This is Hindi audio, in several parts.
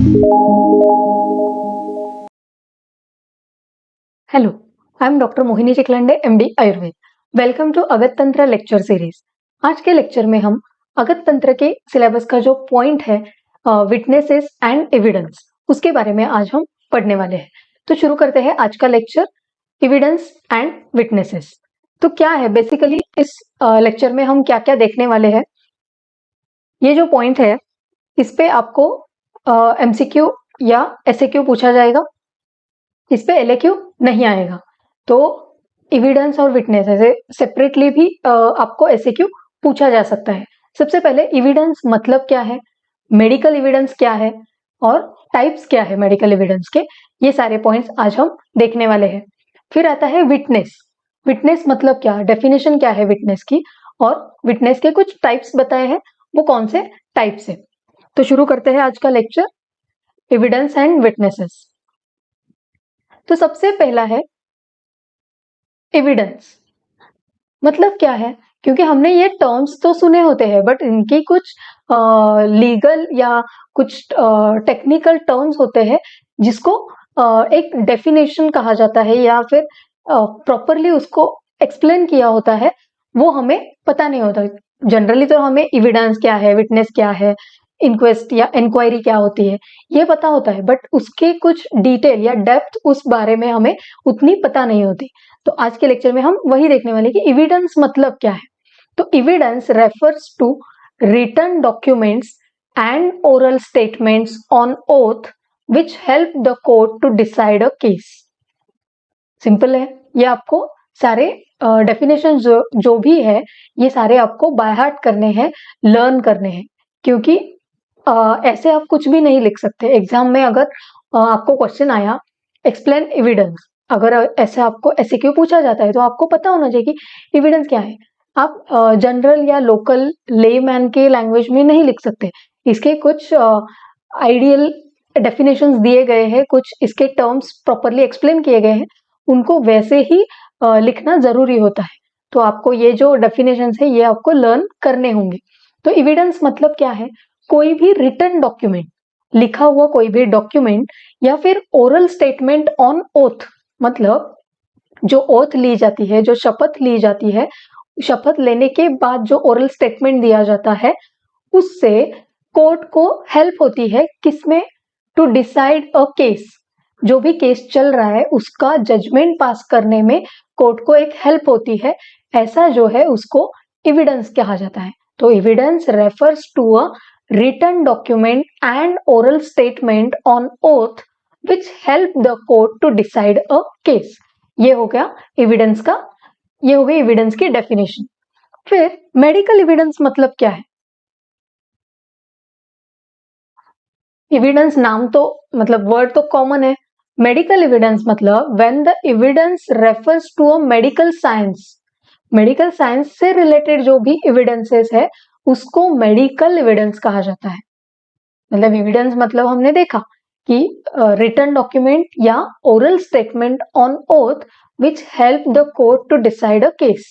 Hello, I am Dr. Mohini Chiklande MD Ayurveda. Welcome to Agad Tantra lecture series. आज के लेक्चर में हम अगत तंत्र के सिलेबस का जो पॉइंट है विटनेसेस एंड एविडेंस, उसके बारे में आज हम पढ़ने वाले हैं। तो शुरू करते हैं आज का लेक्चर, एविडेंस एंड विटनेसेस। तो क्या है बेसिकली इस लेक्चर में हम क्या क्या देखने वाले हैं। ये जो पॉइंट है इस पे आपको MCQ या SAQ पूछा जाएगा, इस पे LAQ नहीं आएगा। तो एविडेंस और विटनेस ऐसे सेपरेटली भी आपको SAQ पूछा जा सकता है। सबसे पहले एविडेंस मतलब क्या है, मेडिकल एविडेंस क्या है और टाइप्स क्या है मेडिकल एविडेंस के, ये सारे पॉइंट्स आज हम देखने वाले हैं। फिर आता है विटनेस। विटनेस मतलब क्या, डेफिनेशन क्या है विटनेस की, और विटनेस के कुछ टाइप्स बताए हैं, वो कौन से टाइप्स है। तो शुरू करते हैं आज का लेक्चर, एविडेंस एंड विटनेसेस। तो सबसे पहला है एविडेंस। मतलब क्या है, क्योंकि हमने ये टर्म्स तो सुने होते हैं बट इनकी कुछ लीगल या कुछ टेक्निकल टर्म्स होते हैं जिसको एक डेफिनेशन कहा जाता है या फिर प्रॉपरली उसको एक्सप्लेन किया होता है, वो हमें पता नहीं होता। जनरली तो हमें एविडेंस क्या है, विटनेस क्या है, इंक्वेस्ट या इंक्वायरी क्या होती है, ये पता होता है, बट उसके कुछ डिटेल या डेप्थ उस बारे में हमें उतनी पता नहीं होती। तो आज के लेक्चर में हम वही देखने वाले कि एविडेंस मतलब क्या है। तो evidence refers to written documents and oral statements on oath which help the court to decide a case. Simple है, ये आपको सारे डेफिनेशन जो भी है ये सारे आपको बाय हार्ट करने हैं, लर्न करने हैं, क्योंकि ऐसे आप कुछ भी नहीं लिख सकते। एग्जाम में अगर आपको क्वेश्चन आया एक्सप्लेन एविडेंस, अगर ऐसे आपको SAQ पूछा जाता है तो आपको पता होना चाहिए कि एविडेंस क्या है। आप जनरल या लोकल लेमैन के लैंग्वेज में नहीं लिख सकते, इसके कुछ आइडियल डेफिनेशंस दिए गए हैं, कुछ इसके टर्म्स प्रॉपरली एक्सप्लेन किए गए हैं, उनको वैसे ही लिखना जरूरी होता है। तो आपको ये जो डेफिनेशंस है ये आपको लर्न करने होंगे। तो एविडेंस मतलब क्या है, कोई भी रिटन डॉक्यूमेंट, लिखा हुआ कोई भी डॉक्यूमेंट, या फिर ओरल स्टेटमेंट ऑन ओथ, मतलब जो ओथ ली जाती है, जो शपथ ली जाती है, शपथ लेने के बाद जो ओरल स्टेटमेंट दिया जाता है, उससे कोर्ट को हेल्प होती है किसमें, टू डिसाइड अ केस। जो भी केस चल रहा है उसका जजमेंट पास करने में कोर्ट को एक हेल्प होती है, ऐसा जो है उसको एविडेंस कहा जाता है। तो evidence refers to a written document and oral statement on oath which help the court to decide a case। ये हो गया एविडेंस का, ये हो गई एविडेंस की डेफिनेशन। फिर मेडिकल एविडेंस मतलब क्या है। एविडेंस नाम तो मतलब वर्ड तो कॉमन है। मेडिकल एविडेंस मतलब when the evidence refers to a medical science, medical science से रिलेटेड जो भी एविडेंसेस है उसको मेडिकल एविडेंस कहा जाता है। मतलब एविडेंस मतलब हमने देखा कि रिटन डॉक्यूमेंट या oral statement on oath which help the court to decide a case,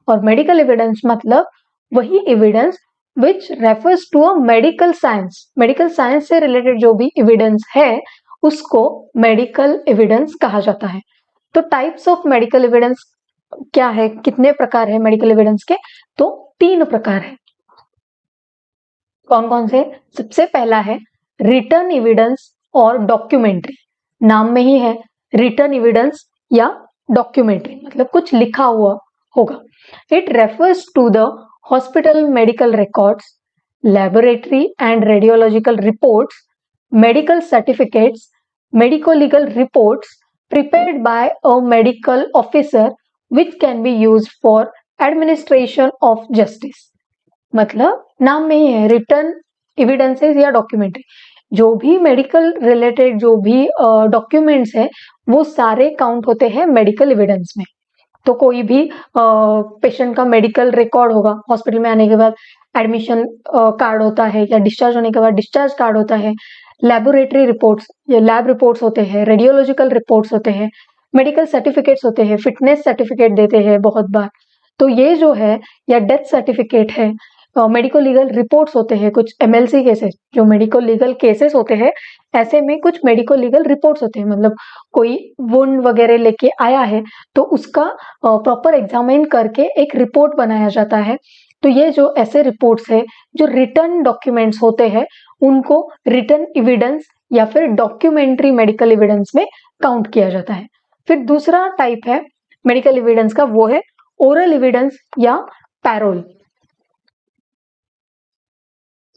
और मेडिकल एविडेंस मतलब वही evidence which refers to a medical science, medical science से रिलेटेड जो भी एविडेंस है उसको मेडिकल एविडेंस कहा जाता है। तो टाइप्स ऑफ मेडिकल एविडेंस क्या है, कितने प्रकार है मेडिकल एविडेंस के, तो 3 प्रकार है। कौन कौन से, सबसे पहला है रिटन एविडेंस और डॉक्यूमेंट्री। नाम में ही है रिटन एविडेंस या डॉक्यूमेंट्री, मतलब कुछ लिखा हुआ होगा। It refers to the hospital medical records, laboratory and radiological reports, medical certificates, medico legal reports prepared by a medical officer which can be used for administration of justice। मतलब नाम में ही है रिटन एविडेंसेस या डॉक्यूमेंट्री, जो भी मेडिकल रिलेटेड जो भी डॉक्यूमेंट्स है वो सारे काउंट होते हैं मेडिकल एविडेंस में। तो कोई भी पेशेंट का मेडिकल रिकॉर्ड होगा, हॉस्पिटल में आने के बाद एडमिशन कार्ड होता है या डिस्चार्ज होने के बाद डिस्चार्ज कार्ड होता है, लेबोरेटरी रिपोर्ट्स या लैब रिपोर्ट्स होते हैं, रेडियोलॉजिकल रिपोर्ट्स होते हैं, मेडिकल सर्टिफिकेट्स होते हैं, फिटनेस सर्टिफिकेट देते हैं बहुत बार। तो ये जो है, या डेथ सर्टिफिकेट है, मेडिको लीगल रिपोर्ट्स होते हैं, कुछ MLC केसेस, जो मेडिको लीगल केसेस होते हैं, ऐसे में कुछ मेडिको लीगल रिपोर्ट्स होते हैं। मतलब कोई वुंड वगैरह लेके आया है तो उसका प्रॉपर एग्जामिन करके एक रिपोर्ट बनाया जाता है। तो ये जो ऐसे रिपोर्ट्स है, जो रिटन डॉक्यूमेंट्स होते हैं, उनको रिटन एविडेंस या फिर डॉक्यूमेंट्री मेडिकल एविडेंस में काउंट किया जाता है। फिर दूसरा टाइप है मेडिकल एविडेंस का, वो है ओरल एविडेंस या पैरोल।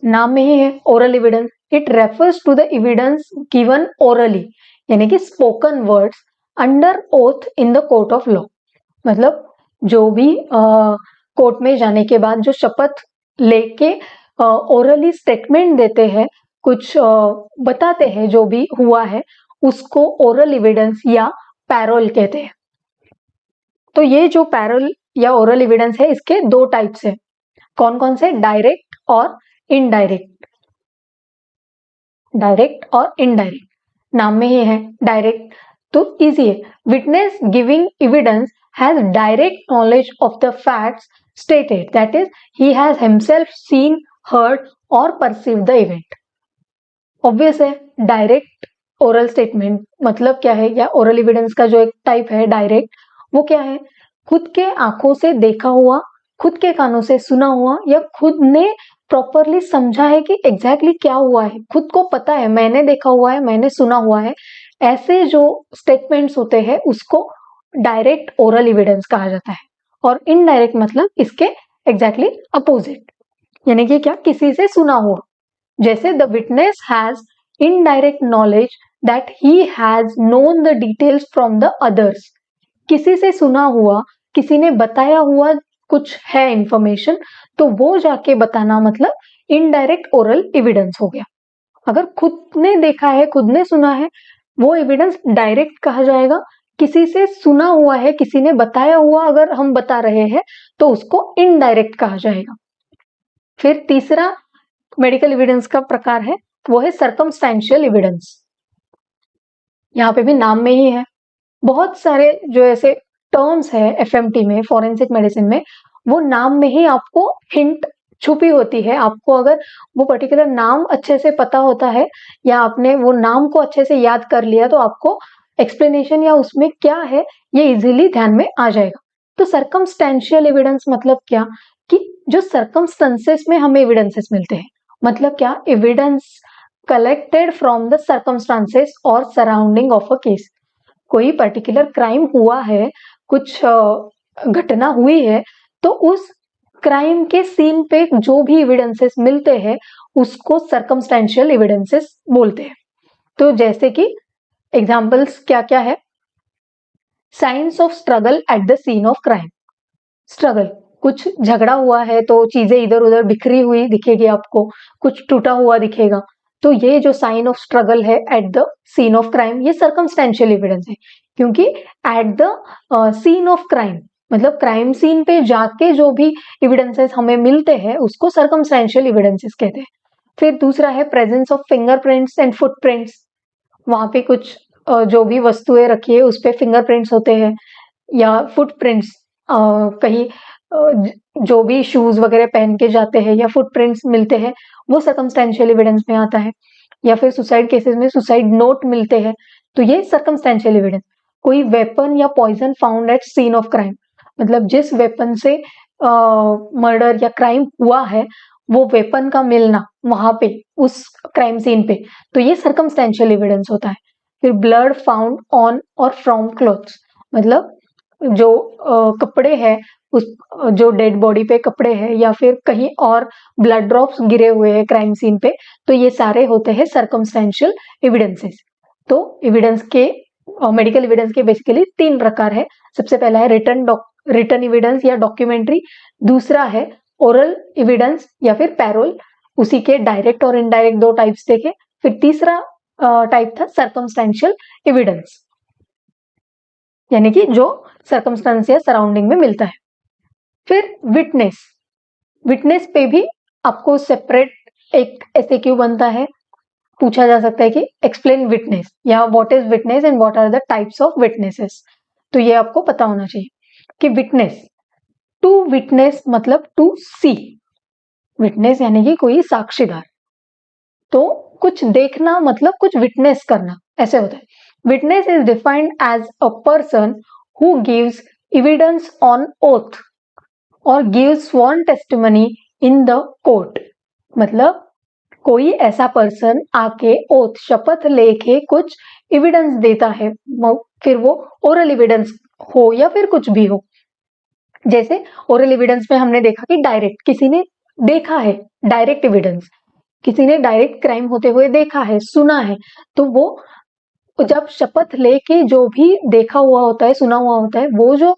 नाम में ही है oral evidence, it refers to the evidence given orally, यानी कि spoken words under oath in the court of law. मतलब जो भी कोर्ट में जाने के बाद जो शपथ लेके ओरली स्टेटमेंट देते हैं, कुछ बताते हैं जो भी हुआ है, उसको ओरल एविडेंस या पैरोल कहते हैं। तो ये जो पैरोल या ओरल एविडेंस है, इसके दो टाइप्स है। कौन कौन से? डायरेक्ट और इनडायरेक्ट। डायरेक्ट और इनडायरेक्ट नाम में ही है। डायरेक्ट तो इजी है, witness giving evidence has direct knowledge of the facts stated, that is he has himself seen, heard और परसीव्ड द इवेंट। ऑब्वियस है, डायरेक्ट ओरल स्टेटमेंट मतलब क्या है, या ओरल एविडेंस का जो एक टाइप है डायरेक्ट, वो क्या है? खुद के आंखों से देखा हुआ, खुद के कानों से सुना हुआ, या खुद ने प्रॉपरली समझा है कि एग्जैक्टली क्या हुआ है, खुद को पता है मैंने देखा हुआ है, मैंने सुना हुआ है, ऐसे जो स्टेटमेंट्स होते हैं उसको डायरेक्ट ओरल एविडेंस कहा जाता है। और इनडायरेक्ट मतलब इसके एग्जैक्टली अपोजिट, यानी कि क्या? किसी से सुना हुआ। जैसे the witness has indirect knowledge that he has known the details from the others. किसी से सुना हुआ, किसी ने बताया हुआ कुछ है इंफॉर्मेशन, तो वो जाके बताना मतलब इनडायरेक्ट ओरल एविडेंस हो गया। अगर खुद ने देखा है, खुद ने सुना है, वो एविडेंस डायरेक्ट कहा जाएगा। किसी से सुना हुआ है, किसी ने बताया हुआ अगर हम बता रहे हैं, तो उसको इनडायरेक्ट कहा जाएगा। फिर तीसरा मेडिकल एविडेंस का प्रकार है, वो है सर्कमस्टेंशियल एविडेंस। यहाँ पे भी नाम में ही है, बहुत सारे जो ऐसे टर्म्स है FMT में, फॉरेंसिक मेडिसिन में, वो नाम में ही आपको हिंट छुपी होती है। आपको अगर वो पर्टिकुलर नाम अच्छे से पता होता है, या आपने वो नाम को अच्छे से याद कर लिया, तो आपको एक्सप्लेनेशन या उसमें क्या है ये इजीली ध्यान में आ जाएगा। तो सर्कमस्टेंशियल एविडेंस मतलब क्या? कि जो सर्कमस्टेंसेस में हमें एविडेंसेस मिलते हैं। मतलब क्या? Evidence collected from the circumstances और सराउंडिंग ऑफ अ केस। कोई पर्टिकुलर क्राइम हुआ है, कुछ घटना हुई है, तो उस क्राइम के सीन पे जो भी एविडेंसेस मिलते हैं उसको सर्कमस्टेंशियल एविडेंसेस बोलते हैं। तो जैसे कि एग्जांपल्स क्या क्या है? Signs of struggle at the scene of crime. Struggle, कुछ झगड़ा हुआ है तो चीजें इधर उधर बिखरी हुई दिखेगी आपको, कुछ टूटा हुआ दिखेगा, तो ये जो साइन ऑफ स्ट्रगल है at the scene of crime, ये सर्कमस्टेंशियल एविडेंस है। क्योंकि at the scene of crime मतलब क्राइम सीन पे जाके जो भी एविडेंसेस हमें मिलते हैं उसको सर्कमस्टेंशियल एविडेंसेस कहते हैं। फिर दूसरा है presence of fingerprints and footprints. वहां पे कुछ जो भी वस्तुएं रखी है उस पे फिंगरप्रिंट्स होते हैं, या फुटप्रिंट्स, कहीं जो भी शूज वगैरह पहन के जाते हैं या फुटप्रिंट्स मिलते हैं, वो सर्कमस्टेंशियल एविडेंस में आता है। या फिर सुसाइड केसेस में सुसाइड नोट मिलते हैं, तो ये सर्कमस्टेंशियल एविडेंस। कोई वेपन या poison found at scene of crime, मतलब जिस वेपन से मर्डर या क्राइम हुआ है वो वेपन का मिलना वहां पे उस क्राइम सीन पे, तो ये सर्कमस्टेंशियल एविडेंस होता है। फिर ब्लड फाउंड ऑन और फ्रॉम क्लोथ्स, मतलब जो कपड़े हैं, उस जो डेड बॉडी पे कपड़े हैं या फिर कहीं और ब्लड ड्रॉप्स गिरे हुए हैं क्राइम सीन पे, तो ये सारे होते हैं सर्कमस्टेंशियल एविडेंसेस। तो एविडेंस के मेडिकल एविडेंस के बेसिकली 3 प्रकार है। सबसे पहला है रिटन एविडेंस या डॉक्यूमेंट्री, दूसरा है ओरल एविडेंस या फिर पैरोल, उसी के डायरेक्ट और इनडायरेक्ट 2 टाइप्स देखे। फिर तीसरा टाइप था सर्कमस्टेंशियल एविडेंस, यानी कि जो सर्कमस्टेंस या सराउंडिंग में मिलता है। फिर विटनेस, विटनेस पे भी आपको सेपरेट एक SAQ बनता है, पूछा जा सकता है कि एक्सप्लेन विटनेस या what is witness and what are the types of witnesses. तो ये आपको पता होना चाहिए कि विटनेस, टू विटनेस मतलब टू सी, विटनेस यानी कि कोई साक्षीदार। तो कुछ देखना मतलब कुछ विटनेस करना, ऐसे होता है। Witness is defined as a person who gives evidence on oath और gives sworn testimony in the court. मतलब कोई ऐसा पर्सन आके ओथ शपथ लेके कुछ एविडेंस देता है, फिर वो ओरल एविडेंस हो या फिर कुछ भी हो। जैसे ओरल एविडेंस में हमने देखा कि डायरेक्ट किसी ने देखा है, डायरेक्ट एविडेंस किसी ने डायरेक्ट क्राइम होते हुए देखा है, सुना है, तो वो जब शपथ लेके जो भी देखा हुआ होता है, सुना हुआ होता है, वो जो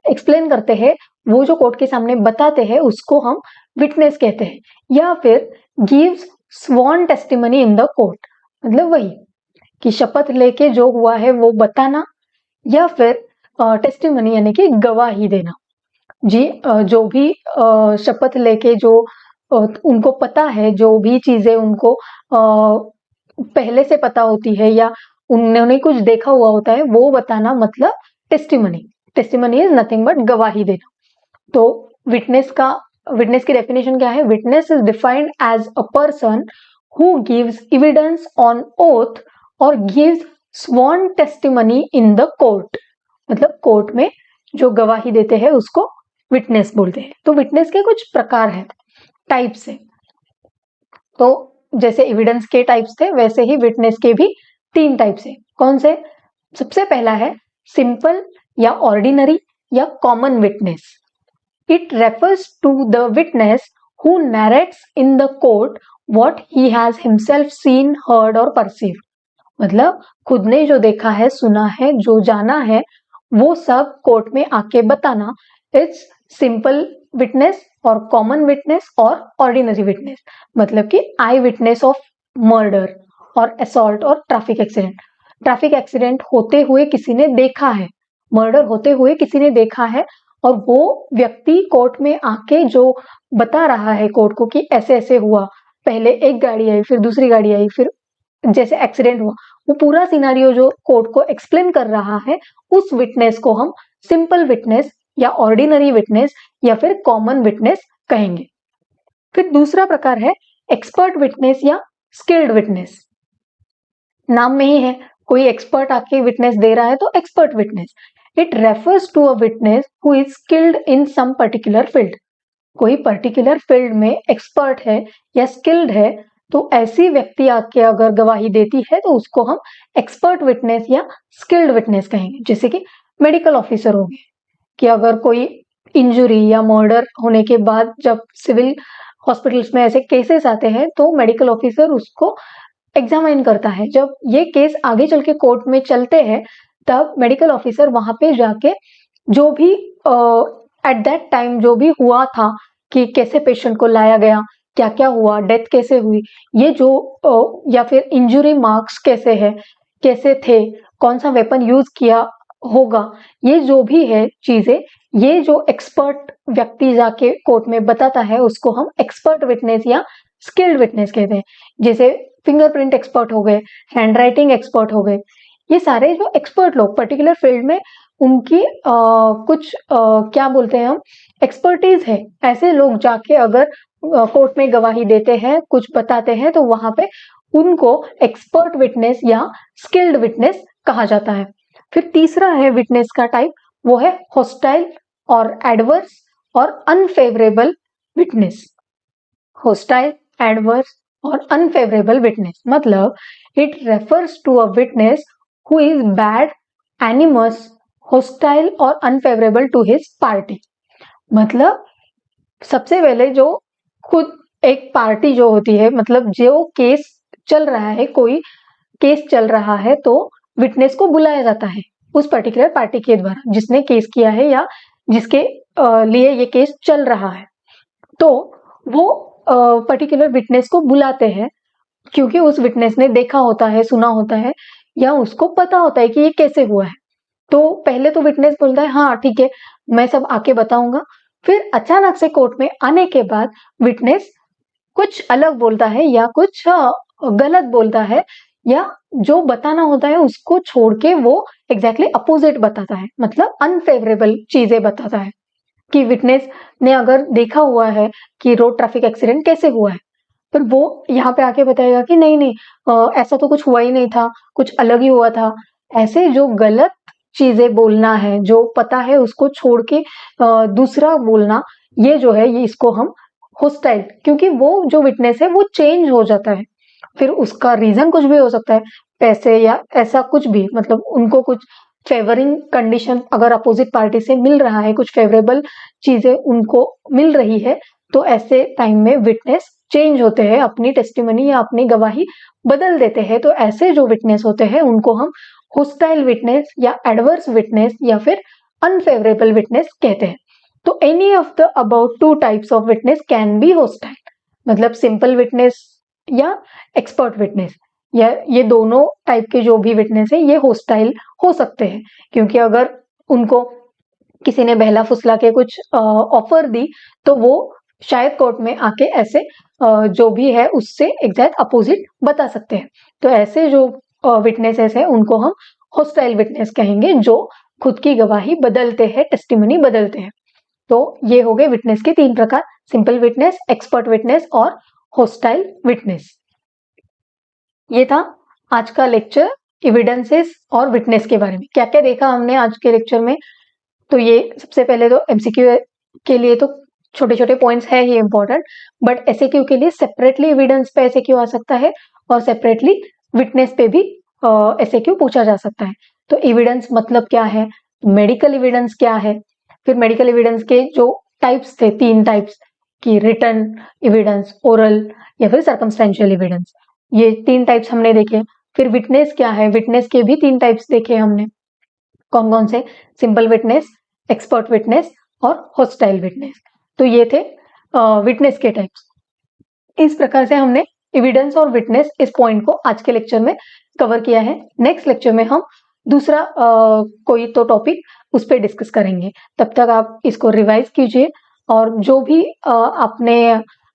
एक्सप्लेन करते हैं, वो जो कोर्ट के सामने बताते हैं, उसको हम विटनेस कहते हैं। या फिर gives sworn testimony in the court, मतलब वही कि शपथ लेके जो हुआ है वो बताना, या फिर टेस्टिमनी यानी कि गवाही देना। जी जो भी शपथ लेके जो उनको पता है, जो भी चीजें उनको पहले से पता होती है या उन्होंने कुछ देखा हुआ होता है, वो बताना मतलब testimony. Testimony is nothing but गवाही देना। तो विटनेस की डेफिनेशन क्या है? Witness is defined as a person who gives evidence on oath और gives sworn testimony in the court. मतलब कोर्ट में जो गवाही देते हैं उसको विटनेस बोलते हैं। तो विटनेस के कुछ प्रकार हैं, टाइप्स है। तो जैसे एविडेंस के टाइप्स थे, वैसे ही विटनेस के भी 3 टाइप्स है। कौन से? सबसे पहला है सिंपल या ऑर्डिनरी या common witness. It refers to the witness who narrates in the court what he has himself seen, heard और परसीव। मतलब खुद ने जो देखा है, सुना है, जो जाना है, वो सब कोर्ट में आके बताना। इट्स सिंपल विटनेस और कॉमन विटनेस और ऑर्डिनरी विटनेस। मतलब कि आई विटनेस ऑफ मर्डर और असॉल्ट और ट्रैफिक एक्सीडेंट। ट्रैफिक एक्सीडेंट होते हुए किसी ने देखा है, मर्डर होते हुए किसी ने देखा है, और वो व्यक्ति कोर्ट में आके जो बता रहा है कोर्ट को कि ऐसे ऐसे हुआ, पहले एक गाड़ी आई, फिर दूसरी गाड़ी आई, फिर जैसे एक्सीडेंट हुआ, वो पूरा सिनारियो जो कोर्ट को एक्सप्लेन कर रहा है, उस विटनेस को हम सिंपल विटनेस या ऑर्डिनरी विटनेस या फिर कॉमन विटनेस कहेंगे। फिर दूसरा प्रकार है एक्सपर्ट विटनेस या स्किल्ड विटनेस। नाम में ही है, कोई एक्सपर्ट आके विटनेस दे रहा है तो expert witness. It refers to a witness who is skilled in some particular field. कोई पर्टिकुलर फील्ड में एक्सपर्ट है या स्किल्ड है, तो ऐसी व्यक्ति आके अगर गवाही देती है तो उसको हम एक्सपर्ट विटनेस या स्किल्ड विटनेस कहेंगे। जैसे कि मेडिकल ऑफिसर हो गए, कि अगर कोई इंजुरी या मर्डर होने के बाद जब सिविल हॉस्पिटल्स में ऐसे केसेस आते हैं, तो मेडिकल ऑफिसर उसको एग्जामाइन करता है। जब ये केस आगे चल के कोर्ट में चलते हैं, तब मेडिकल ऑफिसर वहां पे जाके जो भी एट दैट टाइम जो भी हुआ था, कि कैसे पेशेंट को लाया गया, क्या क्या हुआ, डेथ कैसे हुई, ये जो या फिर इंजुरी मार्क्स कैसे है, कैसे थे, कौन सा वेपन यूज किया होगा, ये जो भी है चीजें, ये जो एक्सपर्ट व्यक्ति जाके कोर्ट में बताता है, उसको हम एक्सपर्ट विटनेस या स्किल्ड विटनेस कहते हैं। जैसे फिंगरप्रिंट एक्सपर्ट हो गए, हैंडराइटिंग एक्सपर्ट हो गए, ये सारे जो एक्सपर्ट लोग पर्टिकुलर फील्ड में उनकी कुछ क्या बोलते हैं हम, एक्सपर्टीज है। ऐसे लोग जाके अगर कोर्ट में गवाही देते हैं, कुछ बताते हैं, तो वहां पे उनको एक्सपर्ट विटनेस या स्किल्ड विटनेस कहा जाता है। फिर तीसरा है विटनेस का टाइप, वो है हॉस्टाइल और एडवर्स और अनफेवरेबल विटनेस। हॉस्टाइल, एडवर्स और अनफेवरेबल विटनेस मतलब it refers to a witness who is bad, animus, hostile और अनफेवरेबल टू हिज पार्टी। मतलब सबसे पहले जो खुद एक पार्टी जो होती है, मतलब जो केस चल रहा है, कोई केस चल रहा है, तो विटनेस को बुलाया जाता है उस पर्टिकुलर पार्टी के द्वारा, जिसने केस किया है या जिसके लिए ये केस चल रहा है। तो वो पर्टिकुलर विटनेस को बुलाते हैं, क्योंकि उस विटनेस ने देखा होता है, सुना होता है, या उसको पता होता है कि ये कैसे हुआ है। तो पहले तो विटनेस बोलता है हाँ ठीक है, मैं सब आके बताऊंगा। फिर अचानक से कोर्ट में आने के बाद विटनेस कुछ अलग बोलता है या कुछ गलत बोलता है, या जो बताना होता है उसको छोड़ के वो एग्जैक्टली अपोजिट बताता है, मतलब अनफेवरेबल चीजें बताता है। कि विटनेस ने अगर देखा हुआ है कि रोड ट्रैफिक एक्सीडेंट कैसे हुआ है, पर वो यहाँ पे आके बताएगा कि नहीं ऐसा तो कुछ हुआ ही नहीं था, कुछ अलग ही हुआ था। ऐसे जो गलत चीजें बोलना है, जो पता है उसको छोड़ के दूसरा बोलना, ये जो है ये इसको हम होस्टाइल, क्योंकि वो जो विटनेस है वो चेंज हो जाता है। फिर उसका रीजन कुछ भी हो सकता है, पैसे या ऐसा कुछ भी, मतलब उनको कुछ फेवरिंग कंडीशन अगर अपोजिट पार्टी से मिल रहा है, कुछ फेवरेबल चीजें उनको मिल रही है, तो ऐसे टाइम में विटनेस चेंज होते हैं, अपनी टेस्टिमनी या अपनी गवाही बदल देते हैं। तो ऐसे जो विटनेस होते हैं उनको हम होस्टाइल विटनेस या एडवर्स विटनेस या फिर अनफेवरेबल विटनेस कहते हैं। तो any of the about two types of witness can be hostile, मतलब सिंपल विटनेस या एक्सपर्ट विटनेस, या ये दोनों टाइप के जो भी विटनेस है ये होस्टाइल हो सकते हैं। क्योंकि अगर उनको किसी ने बहला फुसला के कुछ ऑफर दी, तो वो शायद कोर्ट में आके ऐसे जो भी है उससे एग्जैक्ट अपोजिट बता सकते हैं। तो ऐसे जो विटनेसेस है उनको हम होस्टाइल विटनेस कहेंगे, जो खुद की गवाही बदलते हैं, टेस्टिमनी बदलते हैं। तो ये हो गए विटनेस के 3 प्रकार, सिंपल विटनेस, एक्सपर्ट विटनेस और होस्टाइल विटनेस। ये था आज का लेक्चर एविडेंसेस और विटनेस के बारे में। क्या क्या देखा हमने आज के लेक्चर में? तो ये सबसे पहले तो एमसीक्यू के लिए तो छोटे छोटे पॉइंट्स है ये इंपॉर्टेंट, बट एसएक्यू के लिए सेपरेटली एविडेंस पे एसएक्यू आ सकता है और सेपरेटली विटनेस पे भी एसएक्यू पूछा जा सकता है। तो एविडेंस मतलब क्या है, मेडिकल एविडेंस क्या है, फिर मेडिकल एविडेंस के जो टाइप्स थे, 3 टाइप्स की, रिटन एविडेंस, ओरल या फिर सर्कमस्टेंशियल एविडेंस, ये 3 टाइप्स हमने देखे। फिर विटनेस क्या है, विटनेस के भी 3 टाइप्स देखे हमने, कौन कौन से, सिंपल विटनेस, एक्सपर्ट विटनेस और होस्टाइल विटनेस। तो ये थे विटनेस के टाइप्स। इस प्रकार से हमने एविडेंस और विटनेस इस पॉइंट को आज के लेक्चर में कवर किया है। नेक्स्ट लेक्चर में हम दूसरा कोई तो टॉपिक उस पर डिस्कस करेंगे। तब तक आप इसको रिवाइज कीजिए और जो भी आपने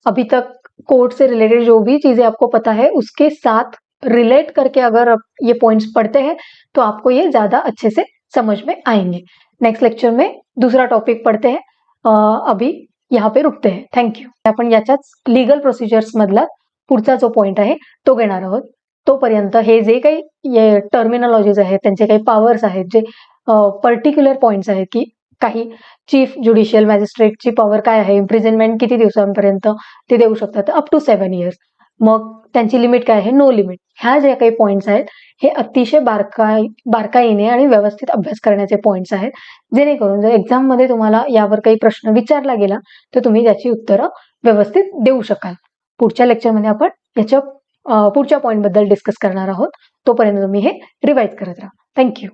अभी तक कोर्ट से रिलेटेड जो भी चीजें आपको पता है उसके साथ रिलेट करके अगर आप ये पॉइंट्स पढ़ते हैं तो आपको ये ज्यादा अच्छे से समझ में आएंगे। नेक्स्ट लेक्चर में दूसरा टॉपिक पढ़ते हैं, अभी यहाँ पे रुकते हैं। Thank you. आपण याच्याच लीगल प्रोसिजर्स मधला पुढचा जो पॉइंट आहे तो घेणार आहोत। तोपर्यंत हे जे काही टर्मिनॉलॉजीज आहेत, त्यांचे काही पॉवर्स आहेत, जे पर्टिक्युलर पॉइंट्स आहेत की काही चीफ ज्युडिशियल मॅजिस्ट्रेटची पॉवर काय आहे, इम्प्रिझनमेंट किती दिवसांपर्यंत ते देऊ शकतात, अप टू 7 इयर्स, मग त्यांची लिमिट काय आहे, नो लिमिट, ह्या ज्या काही पॉइंट्स आहेत हे अतिशय बारकाईने आणि व्यवस्थित अभ्यास करण्याचे पॉइंट्स आहेत, जेणेकरून जर एक्झाम मध्ये तुम्हाला यावर काही प्रश्न विचारला गेला तर तुम्ही त्याची उत्तरं व्यवस्थित देऊ शकाल। पुढच्या लेक्चरमध्ये आपण याच्या पुढच्या पॉइंट बद्दल डिस्कस करणार आहोत। तोपर्यंत तुम्ही हे रिवाइज करत राहा। Thank you.